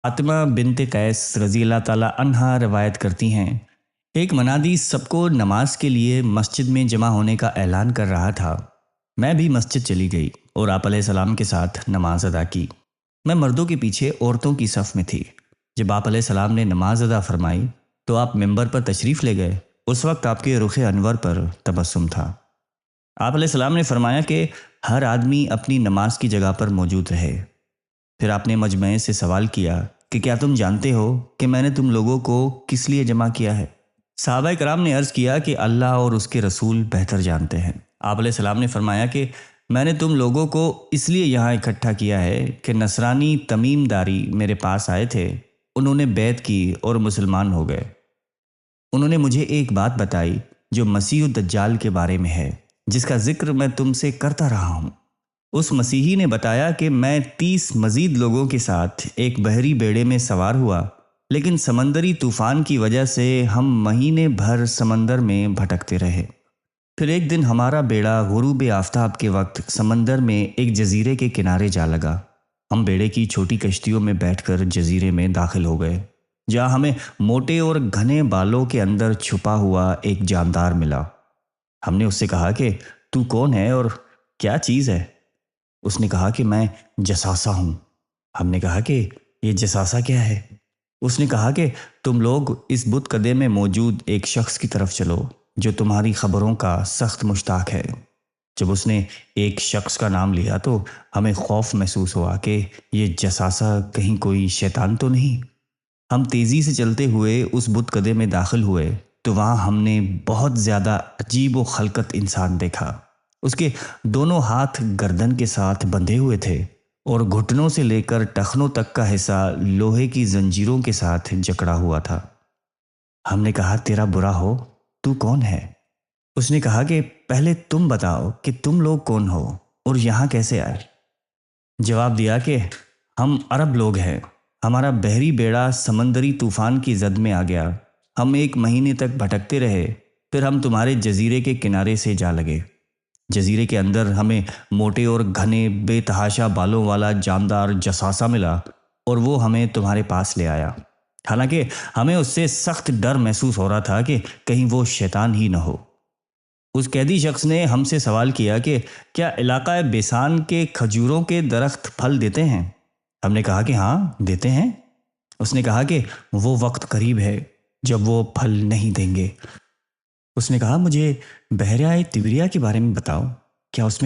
फातिमा बिनते कैस रज़ी अल्लाह ताला अन्हा रवायत करती हैं, एक मनादी सबको नमाज के लिए मस्जिद में जमा होने का ऐलान कर रहा था। मैं भी मस्जिद चली गई और आप अलैहिस्सलाम के साथ नमाज अदा की। मैं मर्दों के पीछे औरतों की सफ़ में थी। जब आप अलैहिस्सलाम ने नमाज अदा फरमाई तो आप मिंबर पर तशरीफ़ ले गए। उस वक्त आपके रुख अनवर पर तबस्सुम था। आप अलैहिस्सलाम ने फरमाया कि हर आदमी अपनी नमाज की जगह पर मौजूद रहे। फिर आपने मजमे से सवाल किया कि क्या तुम जानते हो कि मैंने तुम लोगों को किस लिए जमा किया है? सहाबा कराम ने अर्ज़ किया कि अल्लाह और उसके रसूल बेहतर जानते हैं। आप अलैहिस्सलाम ने फरमाया कि मैंने तुम लोगों को इसलिए यहाँ इकट्ठा किया है कि नसरानी तमीमदारी मेरे पास आए थे, उन्होंने बैत की और मुसलमान हो गए। उन्होंने मुझे एक बात बताई जो मसीह दज्जाल के बारे में है, जिसका जिक्र मैं तुमसे करता रहा हूँ। उस मसीही ने बताया कि मैं 30 मजीद लोगों के साथ एक बहरी बेड़े में सवार हुआ, लेकिन समंदरी तूफान की वजह से हम महीने भर समंदर में भटकते रहे। फिर एक दिन हमारा बेड़ा गुरूब आफताब के वक्त समंदर में एक जजीरे के किनारे जा लगा। हम बेड़े की छोटी कश्तियों में बैठकर जजीरे में दाखिल हो गए, जहाँ हमें मोटे और घने बालों के अंदर छुपा हुआ एक जानदार मिला। हमने उससे कहा कि तू कौन है और क्या चीज़ है? उसने कहा कि मैं जसासा हूँ। हमने कहा कि ये जसासा क्या है? उसने कहा कि तुम लोग इस बुत कदे में मौजूद एक शख्स की तरफ चलो जो तुम्हारी खबरों का सख्त मुश्ताक है। जब उसने एक शख्स का नाम लिया तो हमें खौफ महसूस हुआ कि ये जसासा कहीं कोई शैतान तो नहीं। हम तेज़ी से चलते हुए उस बुत कदे में दाखिल हुए तो वहाँ हमने बहुत ज़्यादा अजीब व खलकत इंसान देखा। उसके दोनों हाथ गर्दन के साथ बंधे हुए थे और घुटनों से लेकर टखनों तक का हिस्सा लोहे की जंजीरों के साथ जकड़ा हुआ था। हमने कहा तेरा बुरा हो, तू कौन है? उसने कहा कि पहले तुम बताओ कि तुम लोग कौन हो और यहाँ कैसे आए। जवाब दिया कि हम अरब लोग हैं। हमारा बहरी बेड़ा समंदरी तूफान की जद में आ गया। हम एक महीने तक भटकते रहे, फिर हम तुम्हारे जजीरे के किनारे से जा लगे। जजीरे के अंदर हमें मोटे और घने बेतहाशा बालों वाला जानदार जसासा मिला और वो हमें तुम्हारे पास ले आया। हालांकि हमें उससे सख्त डर महसूस हो रहा था कि कहीं वो शैतान ही न हो। उस कैदी शख्स ने हमसे सवाल किया कि क्या इलाका बेसान के खजूरों के दरख्त फल देते हैं? हमने कहा कि हाँ देते हैं। उसने कहा कि वो वक्त करीब है जब वो फल नहीं देंगे। उसने कहा मुझे बहरिया तिबरिया के बारे में बताओ, क्या उसमें